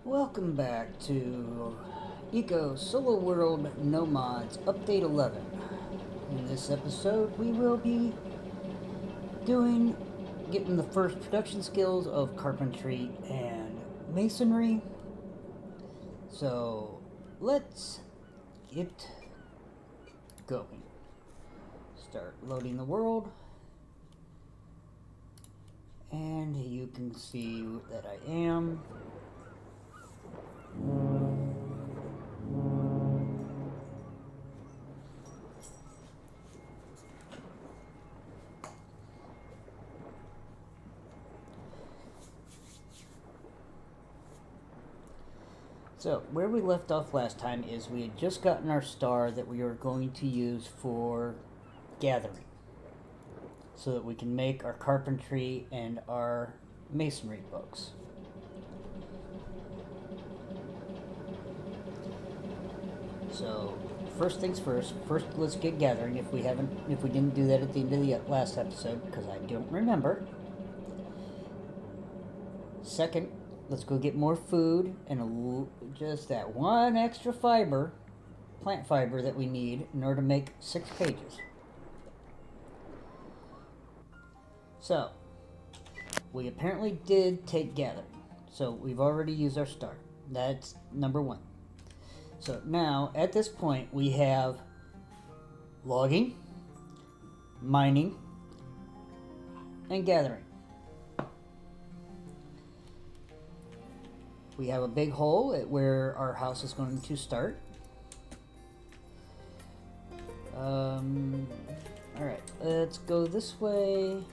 Welcome back to Eco Solo World No Mods Update 11. In this episode, we will be getting the first production skills of carpentry and masonry. So let's get going. Start loading the world. And you can see that I am. So, where we left off last time is we had just gotten our star that we are going to use for gathering. So that we can make our carpentry and our masonry books. So, first things first. First, let's get gathering. If we didn't do that at the end of the last episode, because I don't remember. Second, let's go get more food and just that one extra fiber, plant fiber that we need in order to make 6 pages. So, we apparently did take gathering. So, we've already used our start. That's number 1. So, now, at this point, we have logging, mining, and gathering. We have a big hole at where our house is going to start. Alright, let's go this way.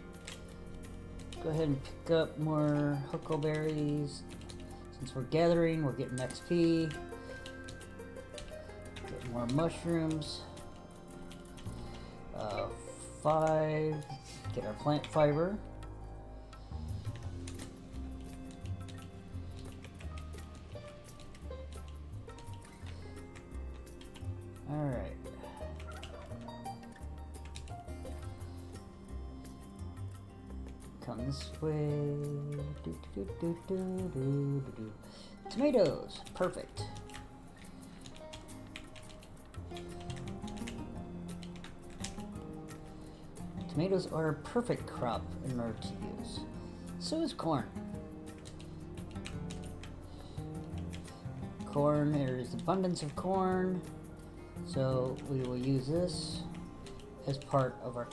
Go ahead and pick up more huckleberries. Since we're gathering, we're getting XP. Get more mushrooms. 5. Get our plant fiber. Alright. Come this way. Tomatoes. Perfect. Tomatoes are a perfect crop in order to use. So is corn. Corn, there's abundance of corn. So we will use this as part of our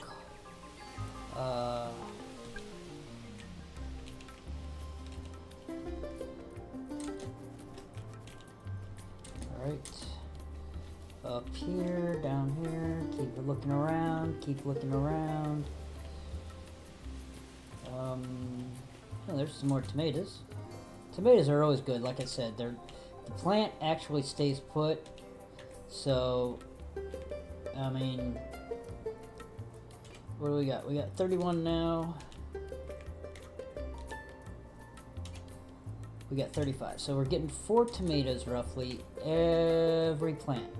Alright. Up here, down here, keep looking around, Oh, there's some more tomatoes. Tomatoes are always good, like I said. The plant actually stays put. So, I mean, what do we got? We got 31 now. We got 35. So we're getting 4 tomatoes roughly every plant.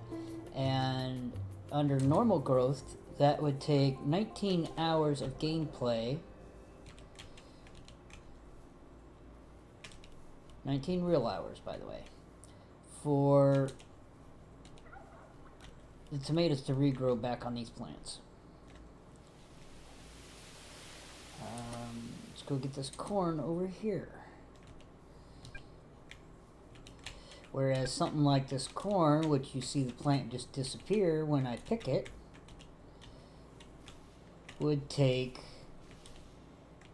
And under normal growth, that would take 19 hours of gameplay. 19 real hours, by the way. For the tomatoes to regrow back on these plants. Let's go get this corn over here. Whereas something like this corn, which you see the plant just disappear when I pick it, would take,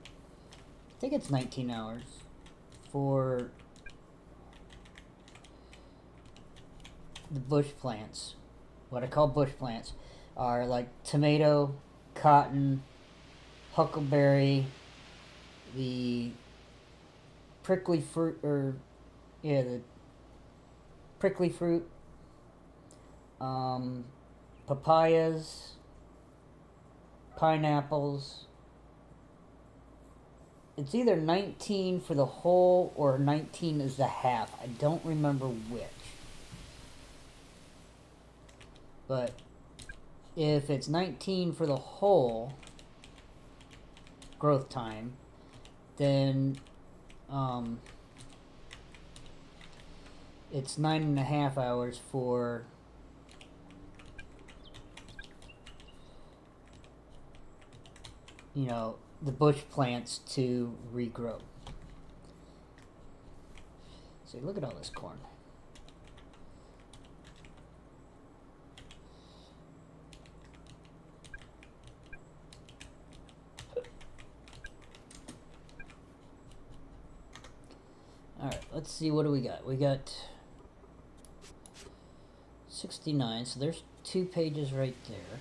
I think it's 19 hours for the bush plants. What I call bush plants are like tomato, cotton, huckleberry, the prickly fruit, the prickly fruit, papayas, pineapples. It's either 19 for the whole or 19 is the half. I don't remember which. But if it's 19 for the whole growth time, then it's 9.5 hours for the bush plants to regrow. See, look at all this corn. Alright, let's see, what do we got? We got 69, so there's 2 pages right there.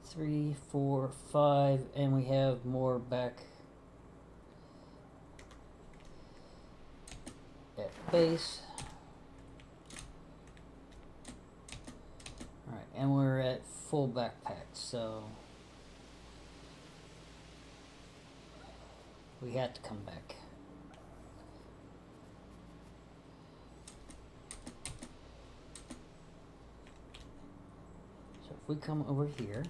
Three, 4, 5, and we have more back at base. Alright, and we're at full backpack, so we have to come back. So if we come over here,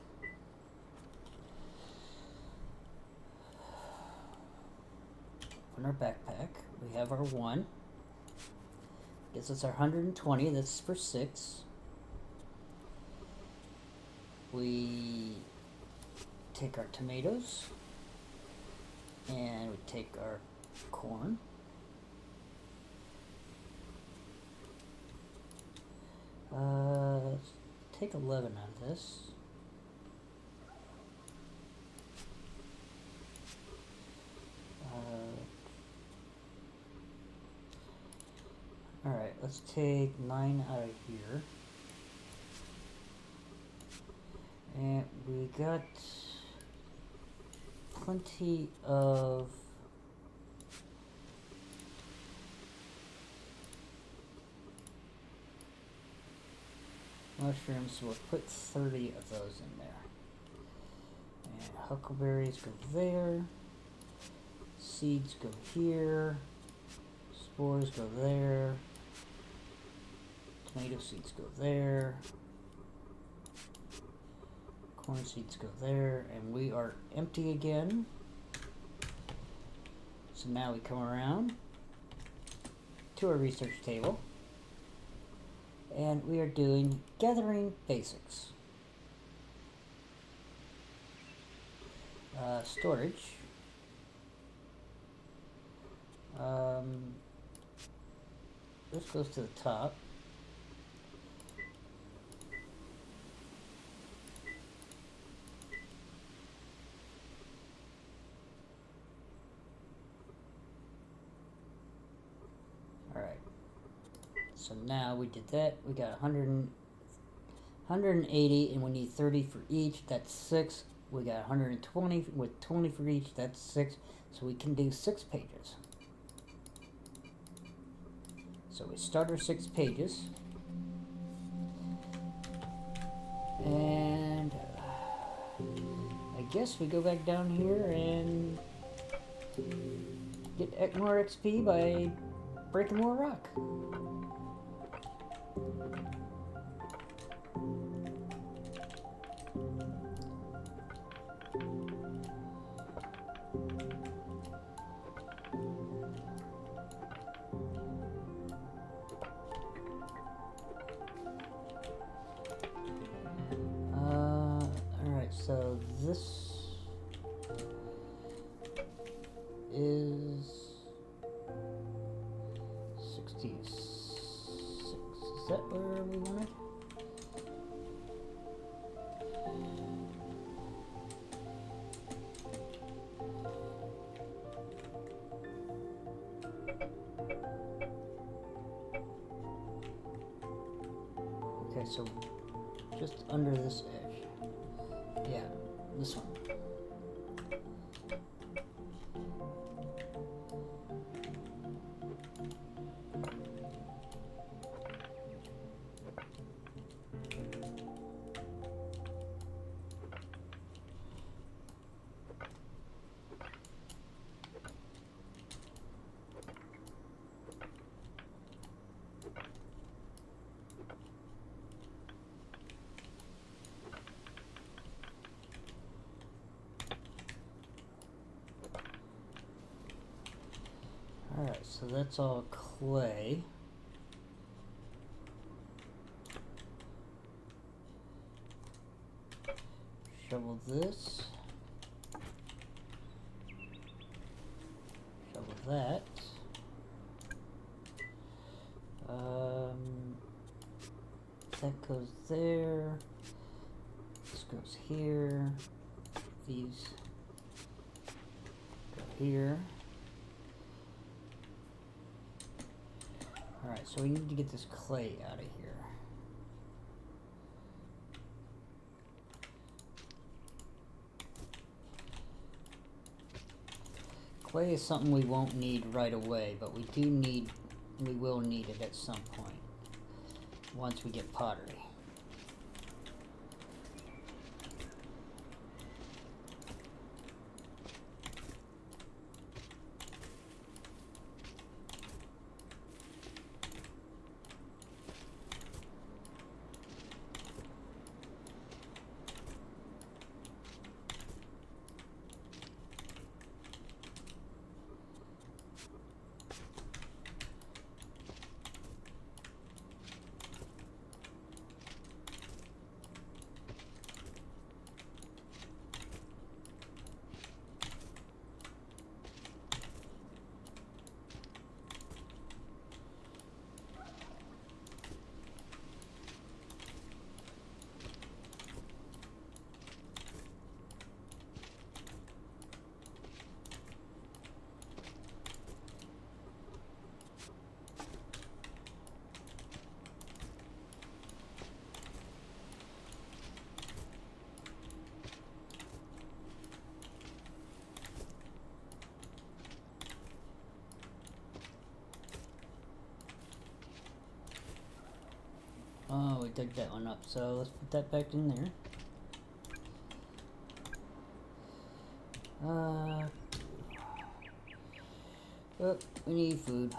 in our backpack, we have our 1. Gives us our 120, that's for 6. We take our tomatoes, and we take our corn. Let's take 11 out of this. Alright, let's take 9 out of here. And we got plenty of mushrooms, so we'll put 30 of those in there. And huckleberries go there. Seeds go here. Spores go there. Tomato seeds go there. Corn seeds go there. And we are empty again. So now we come around to our research table. And we are doing gathering basics. Storage. This goes to the top. Alright. So now we did that. We got 180, and we need 30 for each. That's 6. We got 120 with 20 for each. That's 6. So we can do 6 pages. So we start our 6 pages. And I guess we go back down here and get more XP by breaking more rock. So this is 66. Is that where we wanted? Okay, so just under this edge. Yeah, this one. Alright, so that's all clay. Shovel this. Shovel that. That goes there. This goes here. These go here. Alright, so we need to get this clay out of here. Clay is something we won't need right away, but we will need it at some point once we get pottery. Oh, we dug that one up, so let's put that back in there. Oh, we need food.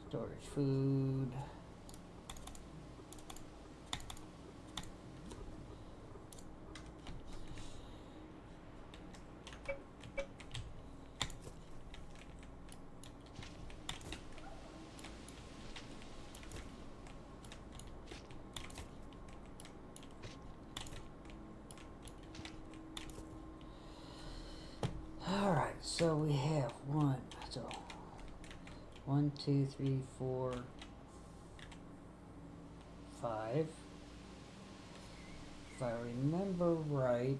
Storage food. Alright, so we have 1, 2, 3, 4, 5. If I remember right,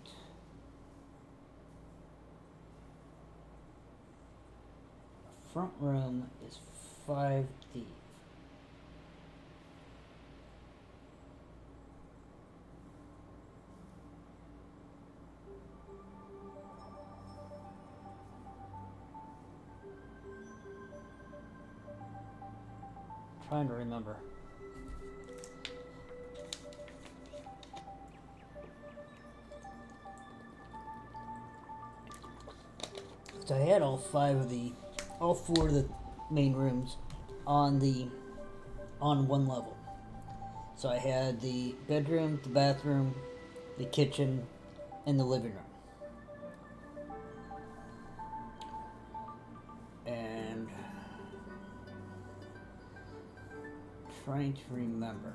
the front room is 5 deep. Trying to remember. So I had all 4 of the main rooms on one level. So I had the bedroom, the bathroom, the kitchen, and the living room. And trying to remember.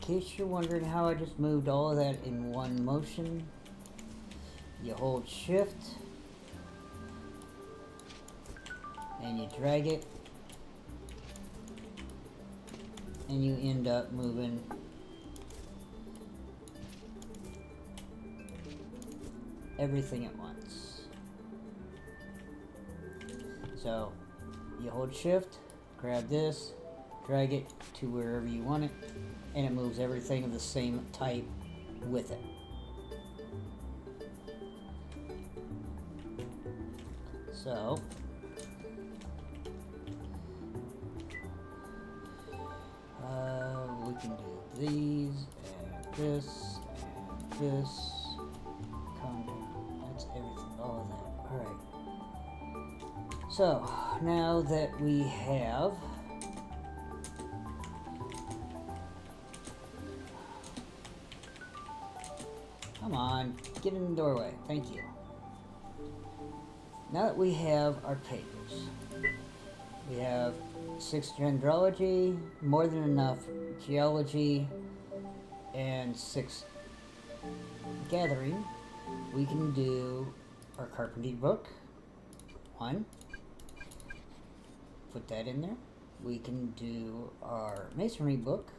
In case you're wondering how I just moved all of that in one motion, you hold shift and you drag it and you end up moving everything at once. So you hold shift, grab this, drag it to wherever you want it, and it moves everything of the same type with it. So we can do these and this and this. That's everything, all of that. Alright. So now that we have come on, get in the doorway. Thank you. Now that we have our papers, we have 6 dendrology, more than enough geology, and 6 gathering. We can do our carpentry book. 1. Put that in there. We can do our masonry book.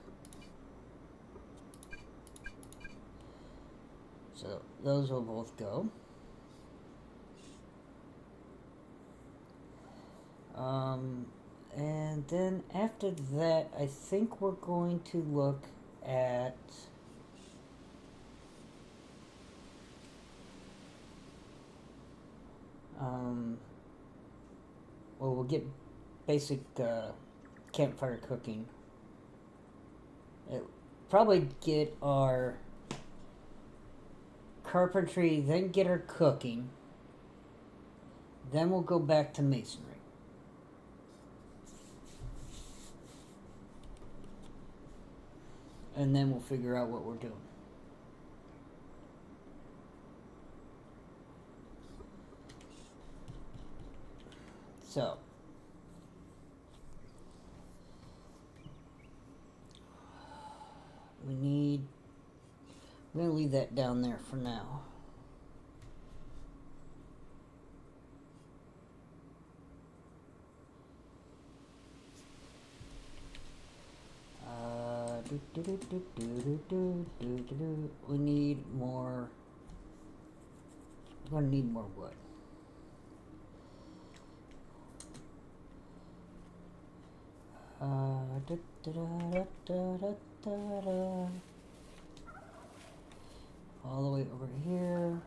So those will both go. And then after that, I think we're going to look at well, we'll get basic campfire cooking. Probably get our carpentry, then get our cooking. Then we'll go back to masonry. And then we'll figure out what we're doing. So, I'm going to leave that down there for now. We need more. We're going to need more wood. All the way over here.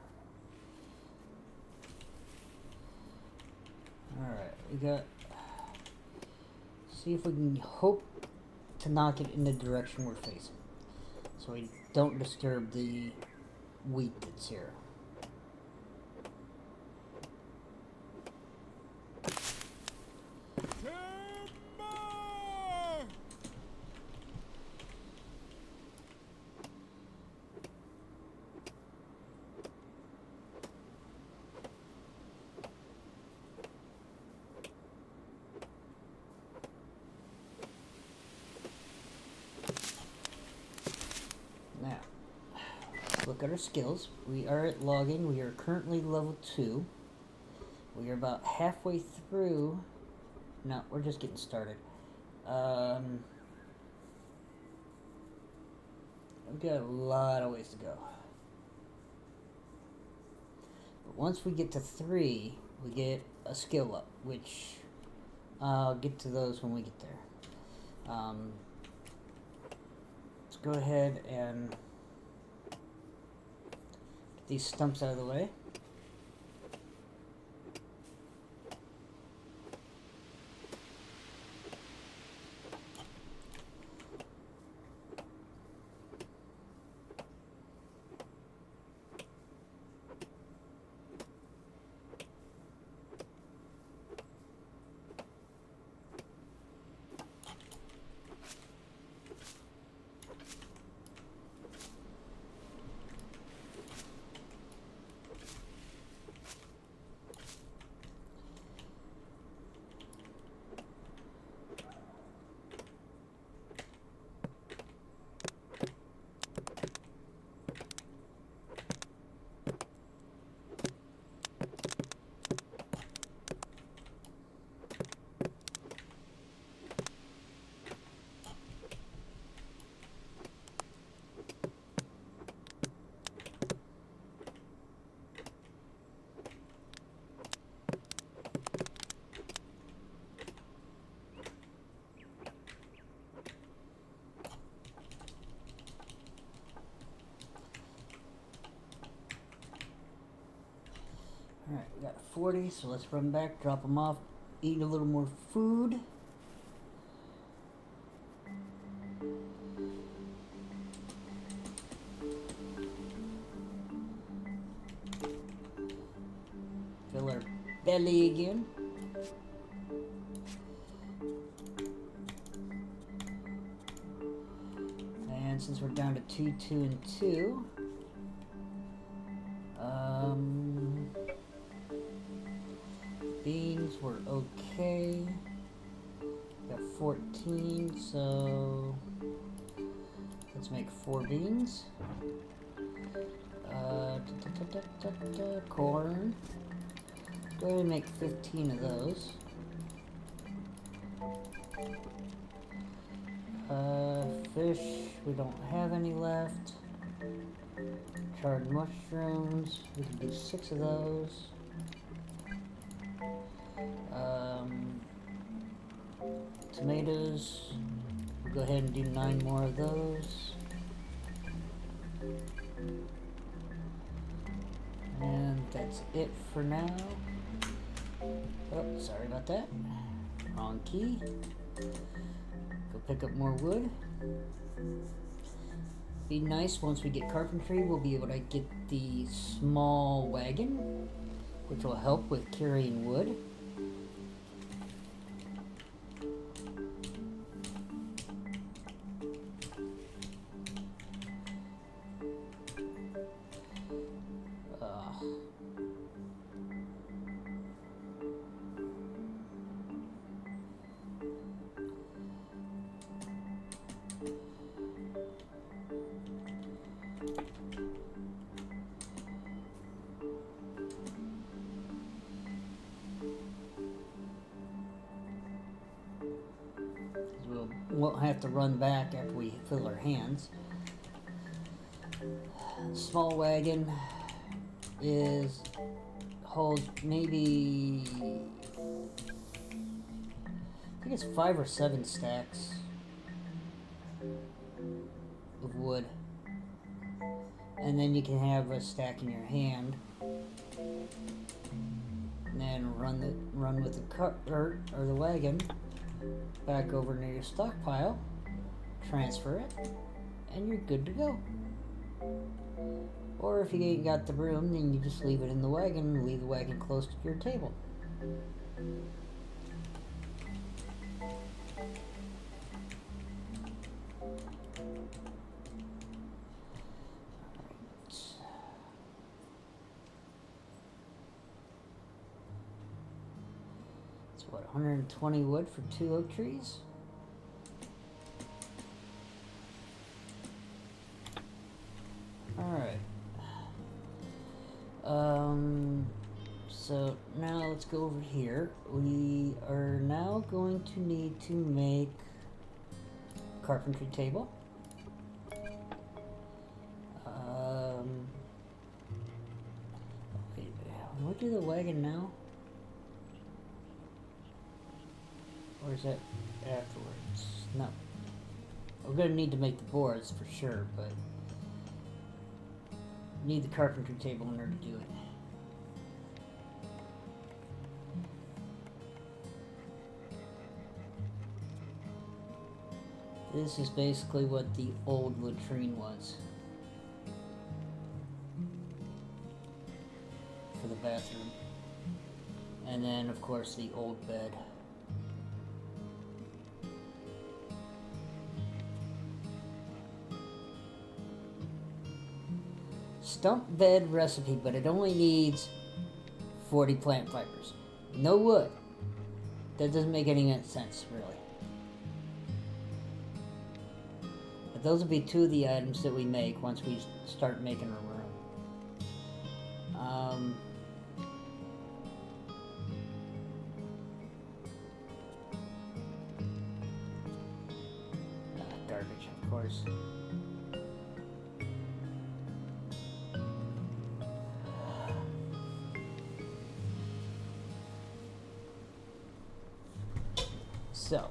Alright, we got. See if we can hope to knock it in the direction we're facing, so we don't disturb the wheat that's here. Look at our skills. We are at logging. We are currently level 2. We are about halfway through. No, we're just getting started. We've got a lot of ways to go. But once we get to 3, we get a skill up, which I'll get to those when we get there. Let's go ahead and these stumps out of the way. got 40, so let's run back, drop them off, eat a little more food. Fill our belly again. And since we're down to 2, 2, and 2, beans were okay. Got 14, so let's make 4 beans. Corn. Go ahead and make 15 of those. Fish, we don't have any left. Charred mushrooms, we can do 6 of those. Tomatoes, we'll go ahead and do 9 more of those. And that's it for now. Oh, sorry about that. Wrong key. Go pick up more wood. Be nice, once we get carpentry, we'll be able to get the small wagon, which will help with carrying wood. Won't have to run back after we fill our hands. Small wagon holds maybe, I think it's 5 or 7 stacks of wood, and then you can have a stack in your hand, and then run with the cart or the wagon back over near your stockpile, transfer it, and you're good to go. Or if you ain't got the room, then you just leave it in the wagon and leave the wagon close to your table. What, 120 wood for 2 oak trees? Alright. So now let's go over here. We are now going to need to make a carpentry table. Okay, we'll do the wagon now. Or is that afterwards? No. We're going to need to make the boards for sure, but need the carpentry table in order to do it. This is basically what the old latrine was for the bathroom. And then, of course, the old bed. Stump bed recipe, but it only needs 40 plant fibers. No wood. That doesn't make any sense, really. But those will be 2 of the items that we make once we start making our room. Garbage, of course. So,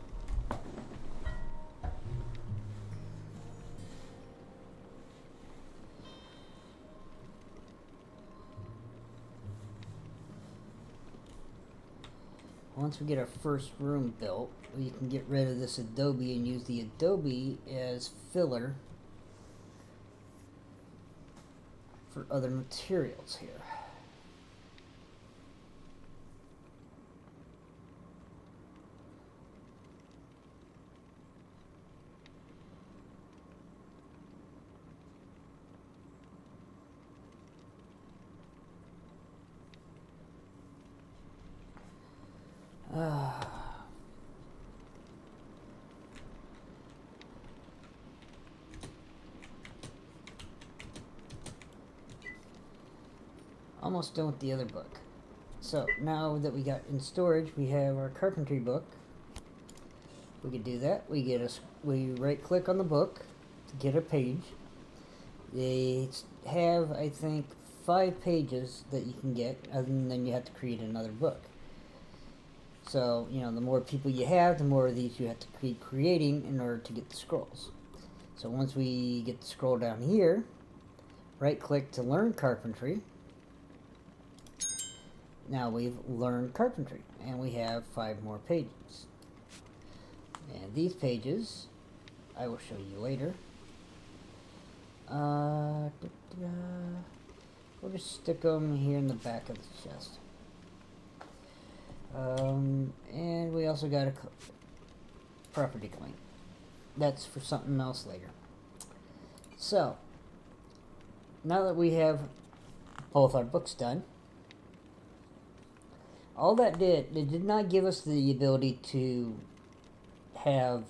once we get our first room built, we can get rid of this adobe and use the adobe as filler for other materials here. Almost done with the other book. So now that we got in storage, we have our carpentry book. We could do that. We right click on the book to get a page. They have, I think, 5 pages that you can get, and then you have to create another book. So, you know, the more people you have, the more of these you have to keep creating in order to get the scrolls. So once we get the scroll down here, right click to learn carpentry. Now we've learned carpentry, and we have 5 more pages. And these pages, I will show you later. We'll just stick them here in the back of the chest. And we also got a property claim. That's for something else later. So, now that we have both our books done, all that it did not give us the ability to have,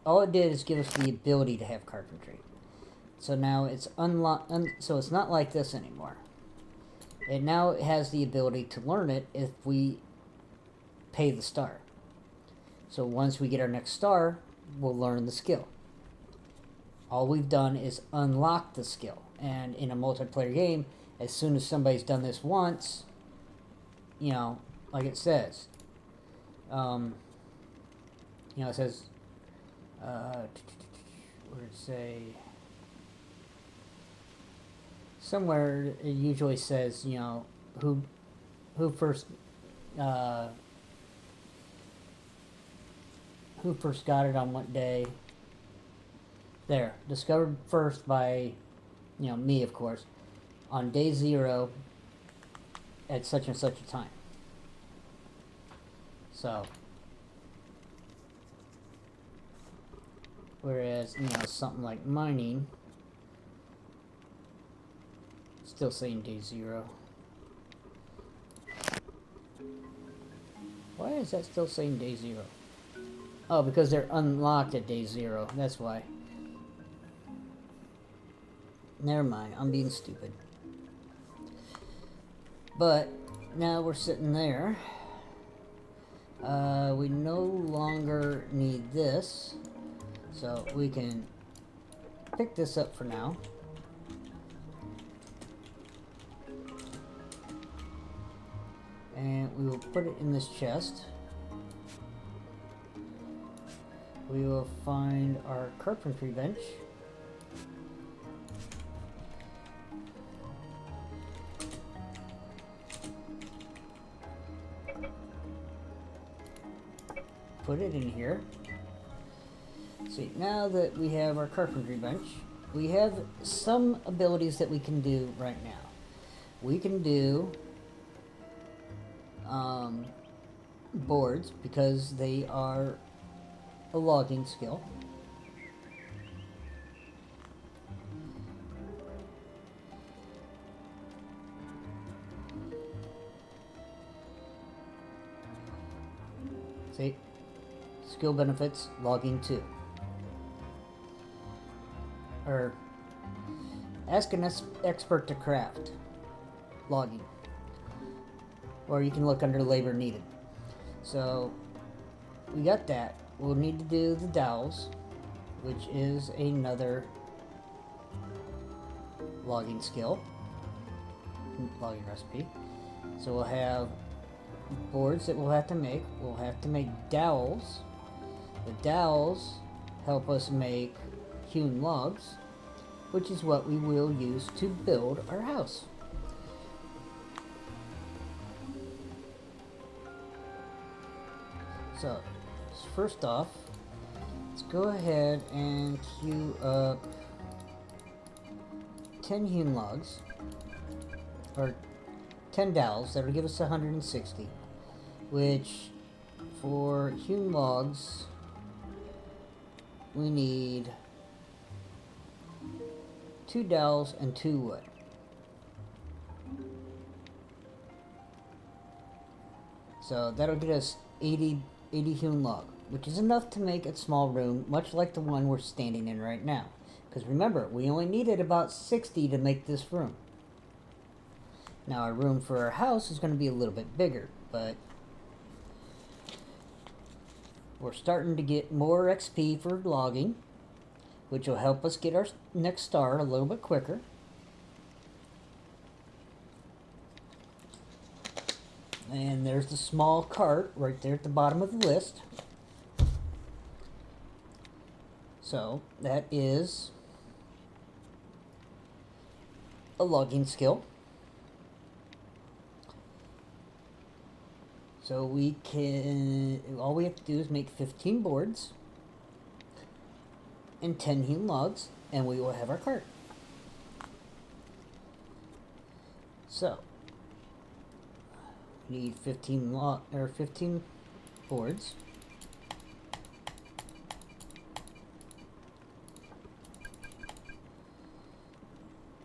all it did is give us the ability to have carpentry. So now it's so it's not like this anymore. It now has the ability to learn it if we pay the star. So once we get our next star, we'll learn the skill. All we've done is unlock the skill. And in a multiplayer game, as soon as somebody's done this once, you know, like it says, you know, it says, where did it say? Somewhere it usually says, you know, who first got it on what day. There, discovered first by, you know, me, of course, on day 0 at such and such a time. So, whereas, you know, something like mining, still saying day 0. Why is that still saying day 0? Oh, because they're unlocked at day 0. That's why. Never mind. I'm being stupid. But now we're sitting there. We no longer need this. So we can pick this up for now. And we will put it in this chest. We will find our carpentry bench. Put it in here. See, now that we have our carpentry bench, we have some abilities that we can do right now. We can do boards because they are a logging skill. See? Skill benefits, logging 2. Or ask an expert to craft, logging. Or you can look under labor needed. So we got that. We'll need to do the dowels, which is another logging skill, logging recipe. So we'll have boards that we'll have to make. We'll have to make dowels. The dowels help us make hewn logs, which is what we will use to build our house. So, first off, let's go ahead and queue up 10 hewn logs, or 10 dowels. That'll give us 160, which for hewn logs, we need 2 dowels and 2 wood. So that'll get us 80 hewn log, which is enough to make a small room, much like the one we're standing in right now. Because remember, we only needed about 60 to make this room. Now our room for our house is going to be a little bit bigger, but we're starting to get more XP for logging, which will help us get our next star a little bit quicker. And there's the small cart right there at the bottom of the list. So that is a logging skill. So we can, all we have to do is make 15 boards and 10 hewn logs, and we will have our cart. So we need 15 boards.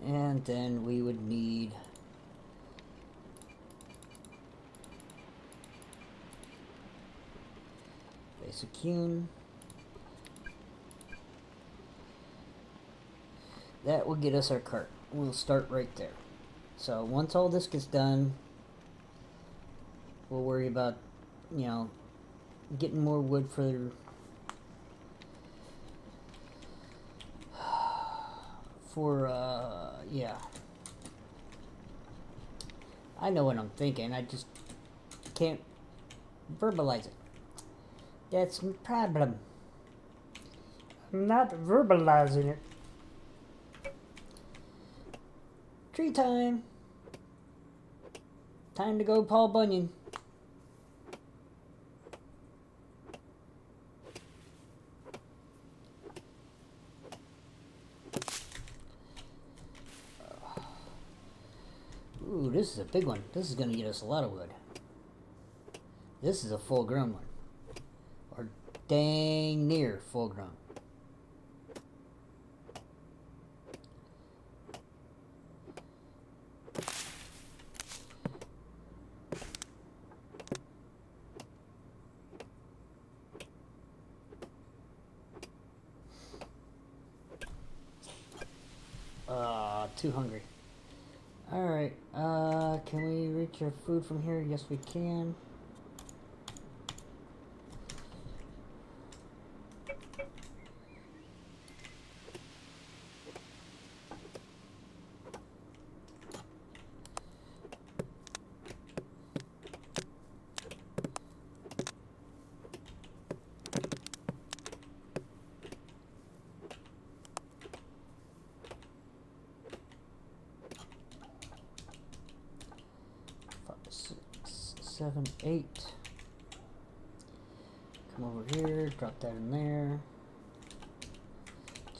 And then we would need basic hewn. That will get us our cart. We'll start right there. So once all this gets done, we'll worry about, you know, getting more wood for yeah. I know what I'm thinking. I just can't verbalize it. That's my problem. I'm not verbalizing it. Tree time. Time to go Paul Bunyan. Ooh, this is a big one. This is going to get us a lot of wood. This is a full-grown one. Or dang near full-grown. Too hungry. Alright, can we reach our food from here? Yes, we can. Seven, 8. Come over here, drop that in there.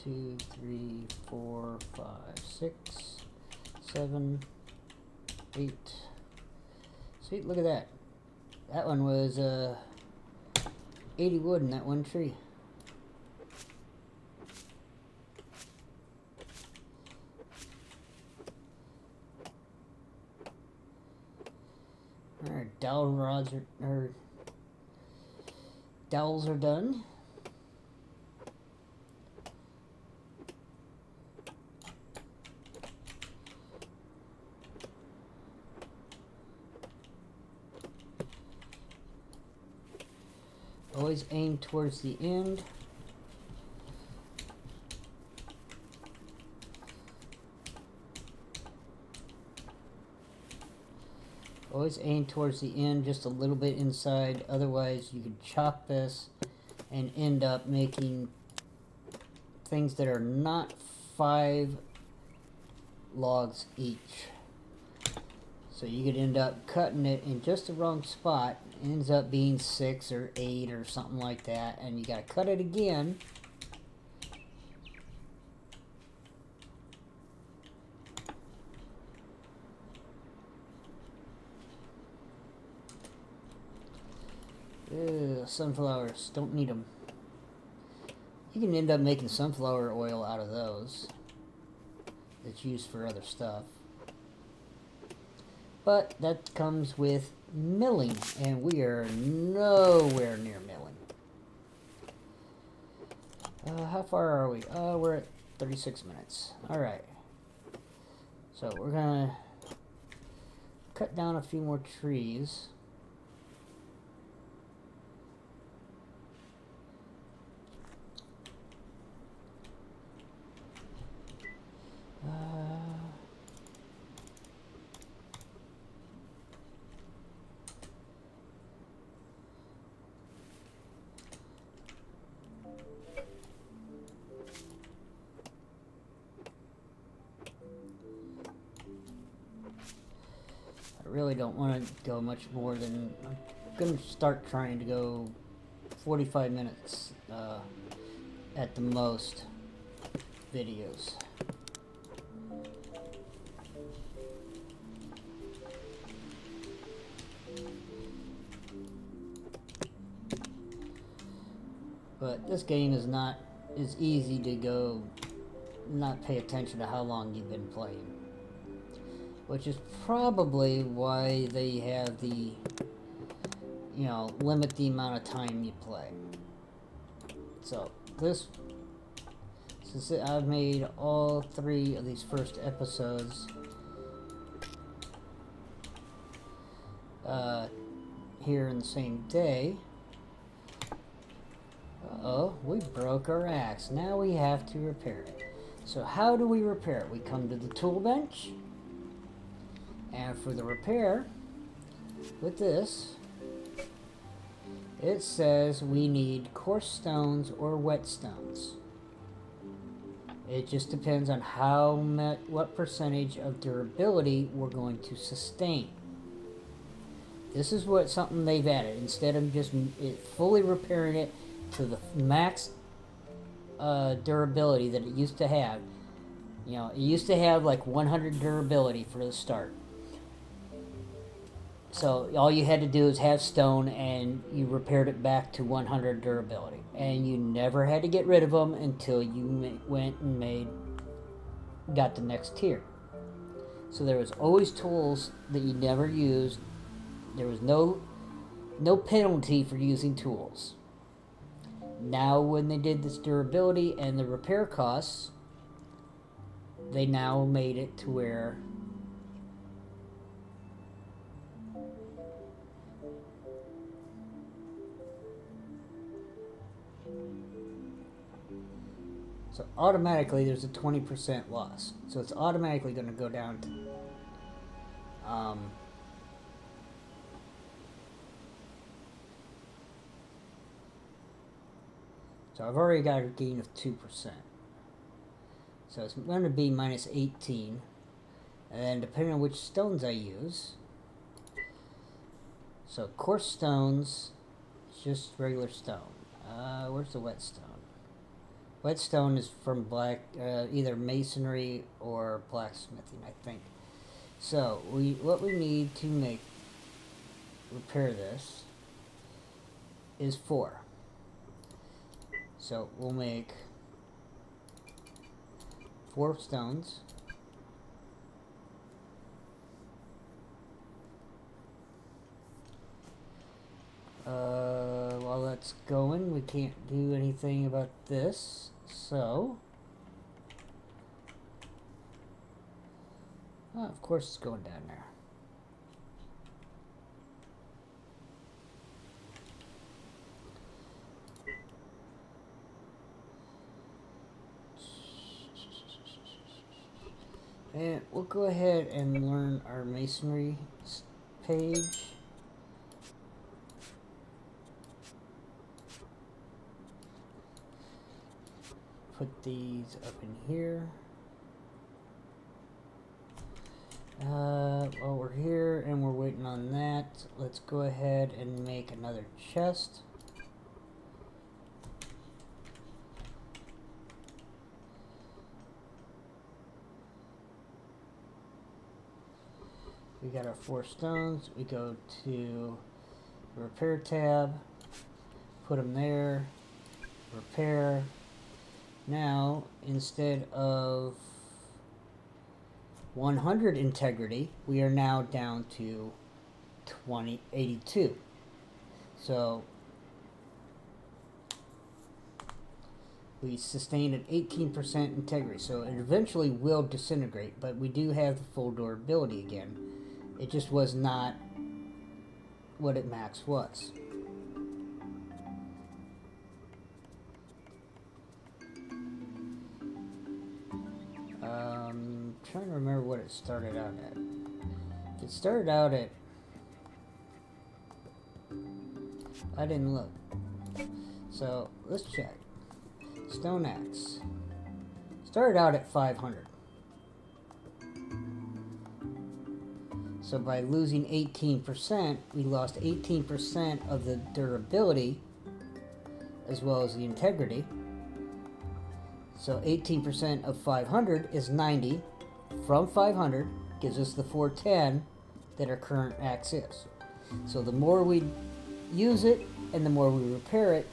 2, 3, 4, 5, 6, 7, 8. Sweet, look at that. That one was 80 wood in that one tree. Our dowel rods our dowels are done. Always aim towards the end. Always aim towards the end, just a little bit inside. Otherwise, you could chop this and end up making things that are not 5 logs each. So you could end up cutting it in just the wrong spot It ends up being 6 or 8 or something like that, and you got to cut it again. Ugh, sunflowers, don't need them. You can end up making sunflower oil out of those. It's used for other stuff. But that comes with milling, and we are nowhere near milling. How far are we? We're at 36 minutes. Alright. So we're gonna cut down a few more trees. I really don't want to go much more than... I'm going to start trying to go 45 minutes at the most videos. But this game is not as easy to go not pay attention to how long you've been playing. Which is probably why they have the, you know, limit the amount of time you play. So, this, since I've made all 3 of these first episodes here in the same day. Uh-oh, we broke our axe. Now we have to repair it. So how do we repair it? We come to the tool bench. And for the repair, with this, it says we need coarse stones or wet stones. It just depends on what percentage of durability we're going to sustain. This is something they've added. Instead of just fully repairing it to the max durability that it used to have. You know, it used to have like 100 durability for the start. So all you had to do is have stone, and you repaired it back to 100 durability. And you never had to get rid of them until you went and got the next tier. So there was always tools that you never used. There was no penalty for using tools. Now when they did this durability and the repair costs, they now made it to where so automatically there's a 20% loss. So it's automatically going to go down to so I've already got a gain of 2%. So it's going to be minus 18. And then depending on which stones I use. So coarse stones, it's just regular stone. Where's the wet stone? Wet stone is from either masonry or blacksmithing, I think. So what we need to repair this is 4. So we'll make 4 stones. While that's going, we can't do anything about this, so of course it's going down there. And we'll go ahead and learn our masonry page. Put these up in here. While we're here and we're waiting on that, let's go ahead and make another chest. We got our 4 stones. We go to the repair tab, put them there, repair. Now, instead of 100 integrity, we are now down to 82. So we sustained an 18% integrity, so it eventually will disintegrate, but we do have the full durability again. It just was not what it max was. Trying to remember what it started out at. It started out at... I didn't look. So, let's check. Stone axe. Started out at 500. So by losing 18%, we lost 18% of the durability as well as the integrity. So 18% of 500 is 90. From 500 gives us the 410 that our current axe is. So the more we use it and the more we repair it,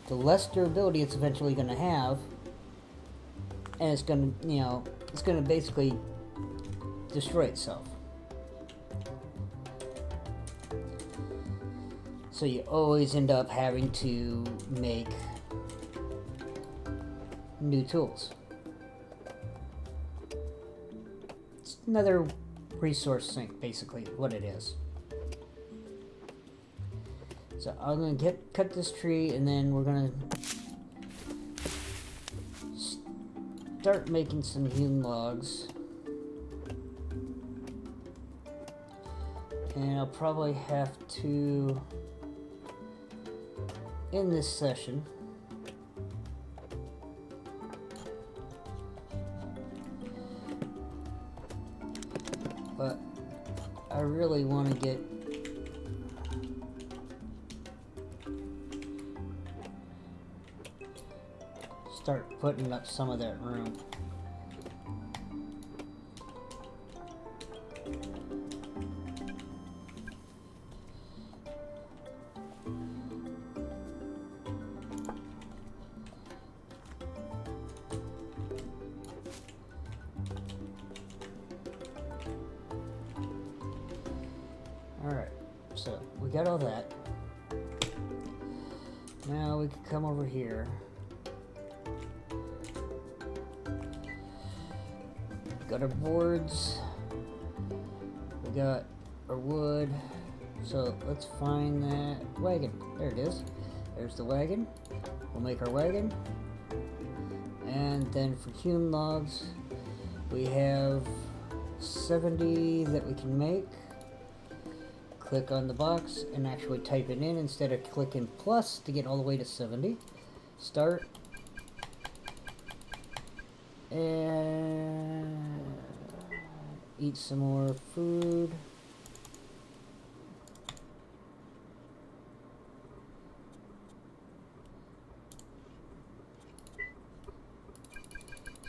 the less durability it's eventually going to have, and it's going to, it's going to basically destroy itself. So you always end up having to make new tools. It's another resource sink, basically, what it is. So I'm going to cut this tree, and then we're going to start making some hewn logs. And I'll probably have to end this session. But I really want to start putting up some of that room. Alright, so we got all that. Now we can come over here. Got our boards. We got our wood. So let's find that wagon. There it is. There's the wagon. We'll make our wagon. And then for hewn logs, we have 70 that we can make. Click on the box and actually type it in instead of clicking plus to get all the way to 70. Start. And eat some more food.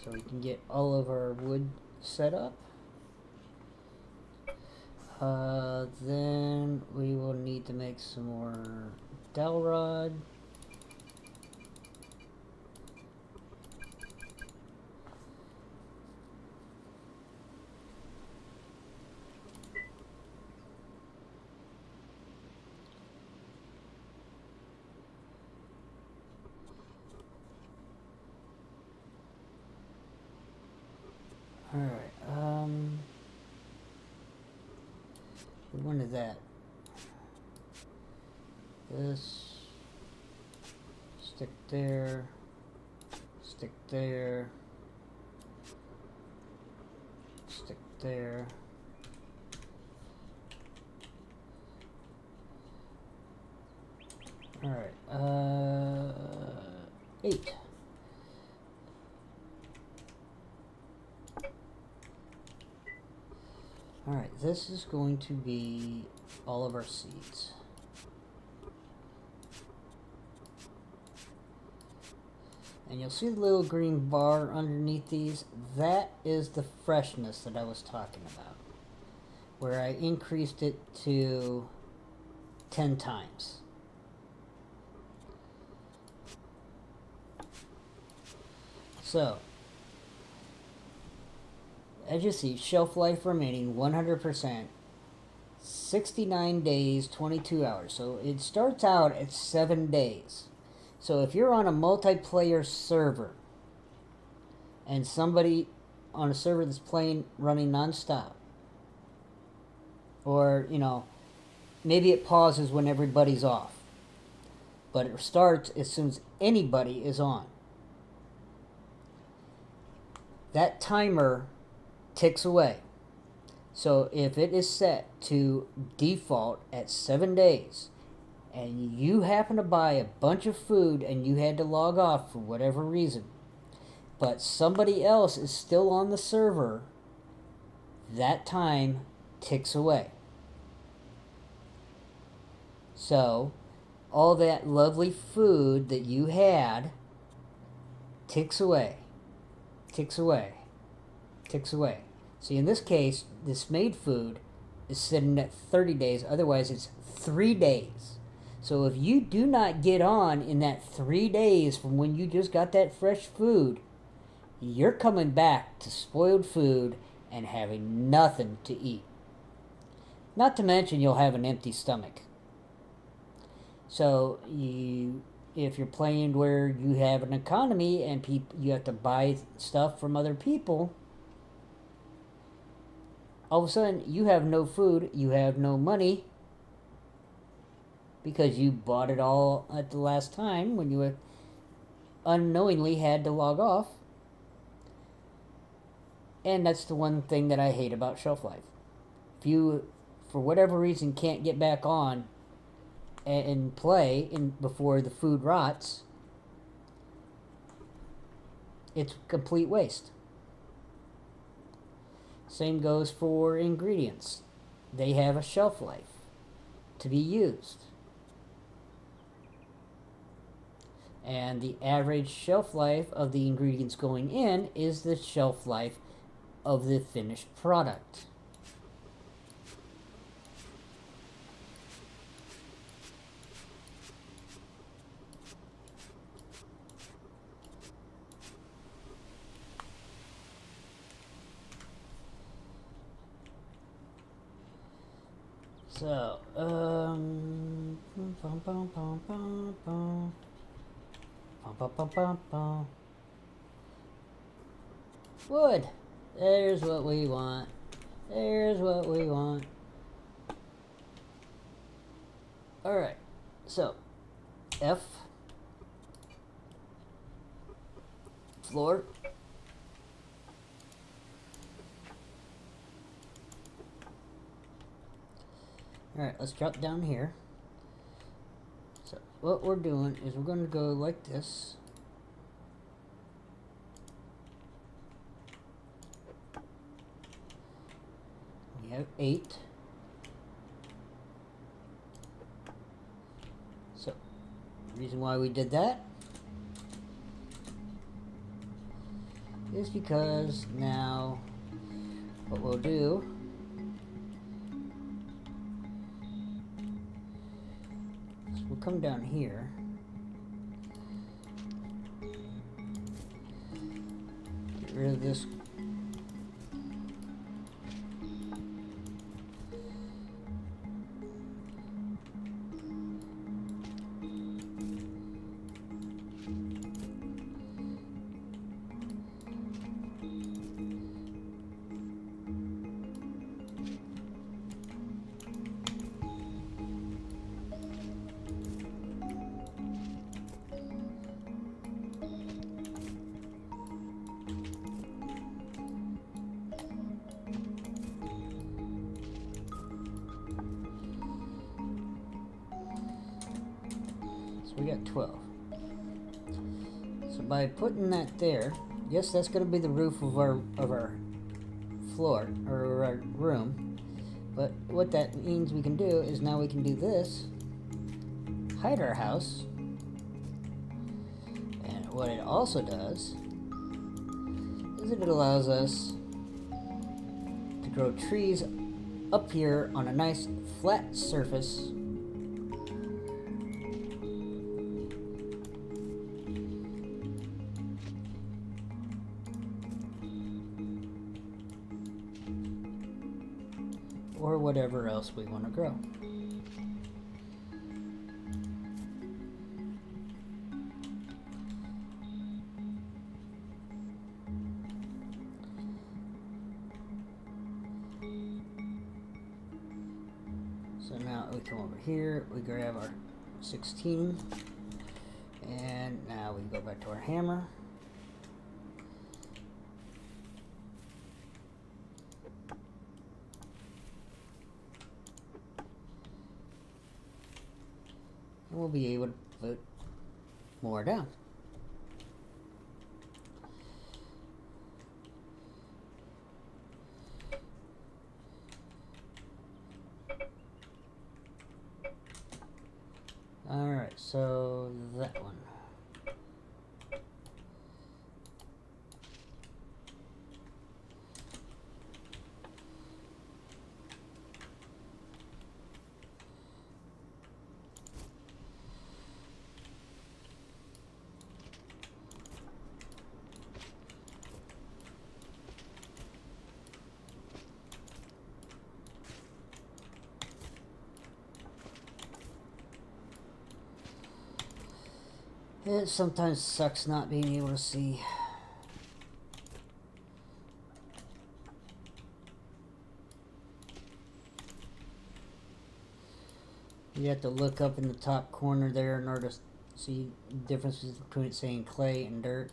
So we can get all of our wood set up. Then we will need to make some more dowel rod. Alright, we wanted that. This, stick there, stick there, stick there. Alright, 8. this is going to be all of our seeds. And you'll see the little green bar underneath these. That is the freshness that I was talking about, where I increased it to 10 times. So, as you see, shelf life remaining 100%, 69 days, 22 hours. So it starts out at 7 days. So if you're on a multiplayer server and somebody on a server that's running nonstop, or, you know, maybe it pauses when everybody's off, but it starts as soon as anybody is on. That timer ticks away. So if it is set to default at 7 days, and you happen to buy a bunch of food and you had to log off for whatever reason, but somebody else is still on the server, that time ticks away. So all that lovely food that you had ticks away, ticks away, ticks away. See, in this case, this made food is sitting at 30 days. Otherwise, it's 3 days. So if you do not get on in that 3 days from when you just got that fresh food, you're coming back to spoiled food and having nothing to eat. Not to mention you'll have an empty stomach. So if you're playing where you have an economy and you have to buy stuff from other people, all of a sudden you have no food, you have no money, because you bought it all at the last time when you unknowingly had to log off. And that's the one thing that I hate about shelf life. If you, for whatever reason, can't get back on and play before the food rots, it's complete waste. Same goes for ingredients. They have a shelf life to be used. And the average shelf life of the ingredients going in is the shelf life of the finished product. So, wood. There's what we want. There's what we want. Alright. So, F. Floor. Alright, let's drop down here. So, what we're doing is we're going to go like this. We have 8. So, the reason why we did that is because now what we'll do is we'll come down here. Get rid of this . We got 12. So by putting that there, yes, that's going to be the roof of our floor or our room. But what that means we can do is now we can do this, hide our house, and what it also does is it allows us to grow trees up here on a nice flat surface. Or whatever else we want to grow. So now we come over here, we grab our 16, and now we go back to our hammer. And we'll be able to put more down. Alright, so that one. It sometimes sucks not being able to see. You have to look up in the top corner there in order to see differences between saying clay and dirt.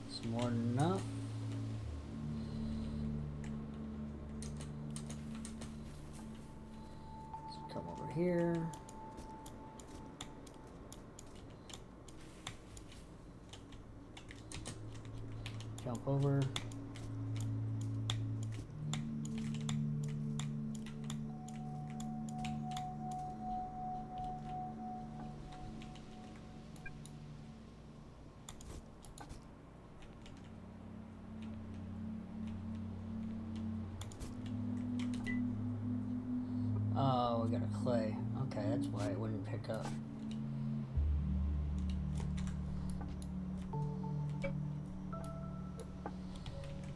It's more than enough. Let's come over here. Jump over. Oh, we got a clay. Okay, that's why it wouldn't pick up.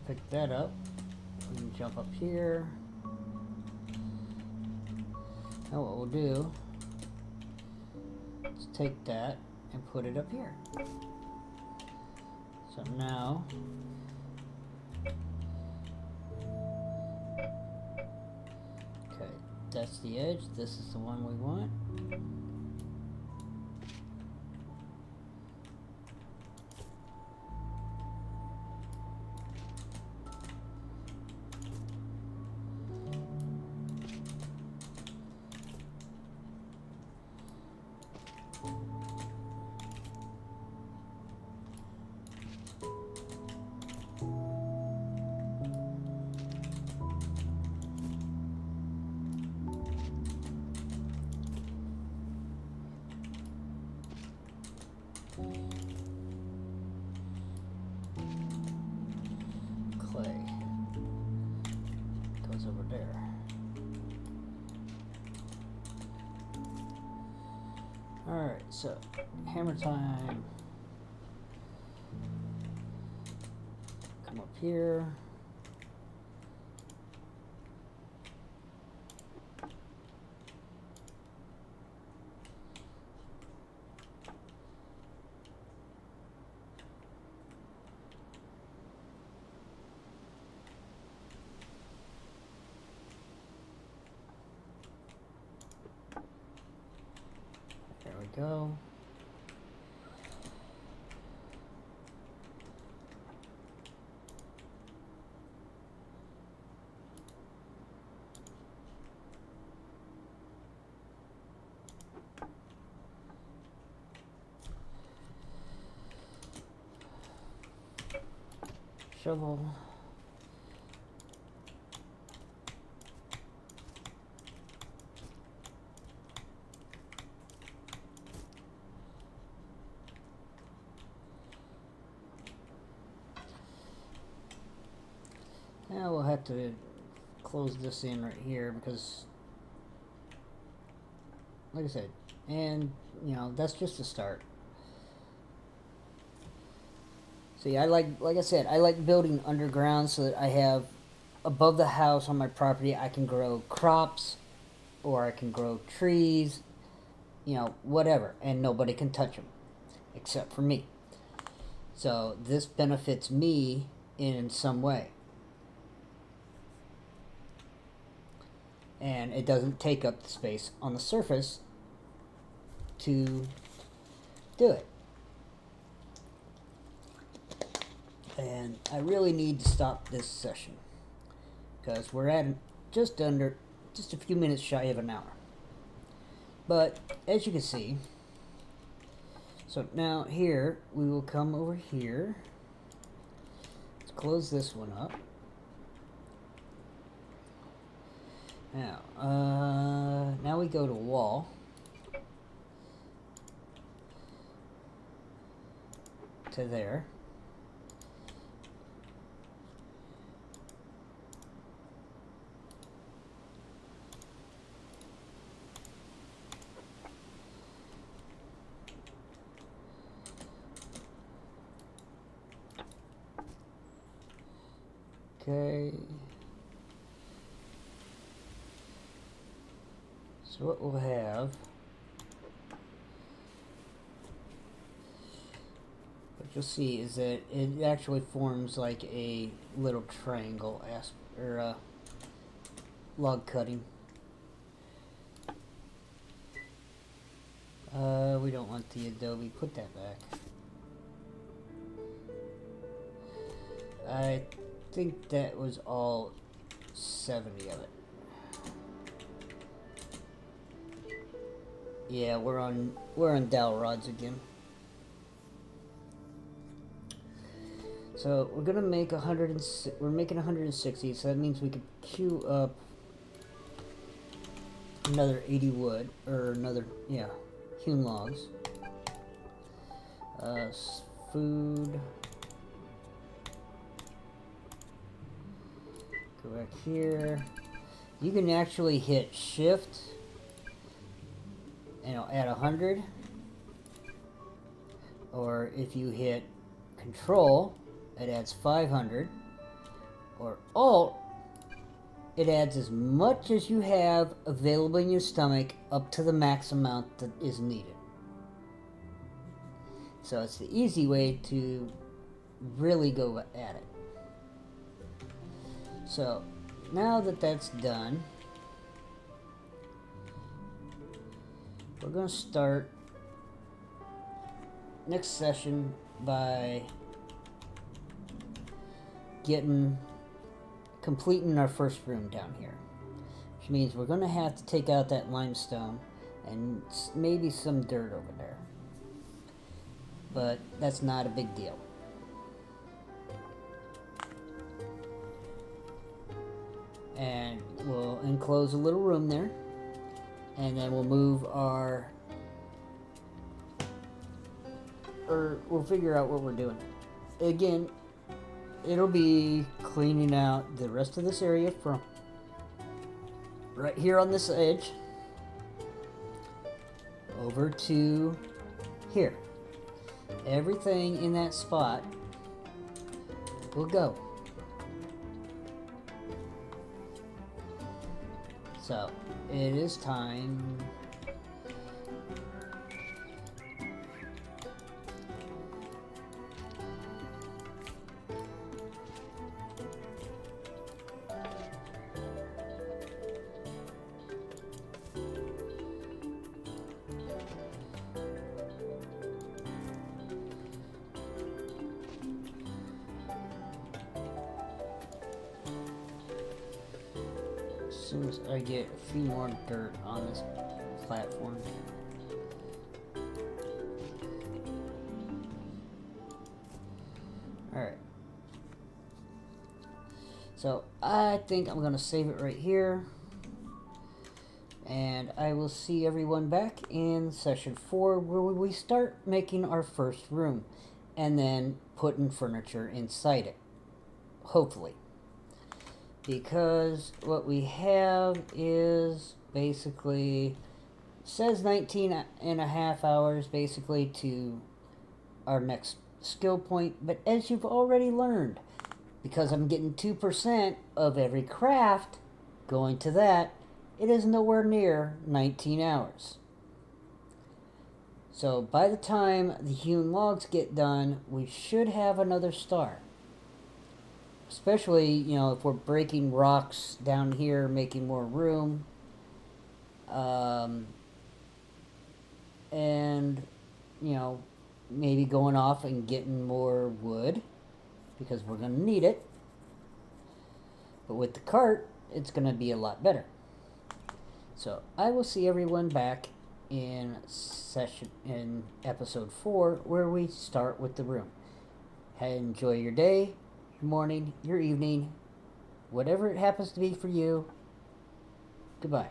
Pick that up. We can jump up here. Now what we'll do is take that and put it up here. So now that's the edge. This is the one we want. Clay goes over there. Alright, so hammer time. Come up here. There we go. shovel. Now we'll have to close this in right here because, like I said, and you know, that's just a start. See, like I said, I like building underground so that I have above the house on my property, I can grow crops or I can grow trees, you know, whatever, and nobody can touch them except for me. So this benefits me in some way. And it doesn't take up the space on the surface to do it. And I really need to stop this session because we're at just a few minutes shy of an hour. But as you can see, so now here we will come over here. Let's close this one up. Now we go to wall. To there. Okay. So what we'll have, what you'll see is that it actually forms like a little triangle or log cutting. We don't want the adobe. Put that back. I think that was all 70 of it. Yeah, we're on dowel rods again. So we're gonna make 100. We're making 160, so that means we could queue up another 80 wood or another hewn logs. Food. Go back here. You can actually hit shift. And it'll add 100, or if you hit control, it adds 500, or alt, it adds as much as you have available in your stomach up to the max amount that is needed. So it's the easy way to really go at it. So now that that's done, we're going to start next session by completing our first room down here. Which means we're going to have to take out that limestone and maybe some dirt over there. But that's not a big deal. And we'll enclose a little room there. And then we'll move we'll figure out what we're doing. Again, it'll be cleaning out the rest of this area from right here on this edge over to here. Everything in that spot will go. So it is time as soon as I get a few more dirt on this platform. Alright. So I think I'm going to save it right here. And I will see everyone back in session 4 where we start making our first room. And then putting furniture inside it. Hopefully. Because what we have is basically says 19 and a half hours basically to our next skill point, but as you've already learned, because I'm getting 2% of every craft going to that, it is nowhere near 19 hours. So by the time the hewn logs get done, we should have another star. Especially, you know, if we're breaking rocks down here, making more room. And, you know, maybe going off and getting more wood. Because we're going to need it. But with the cart, it's going to be a lot better. So, I will see everyone back in episode 4, where we start with the room. Enjoy your day, your morning, your evening, whatever it happens to be for you. Goodbye.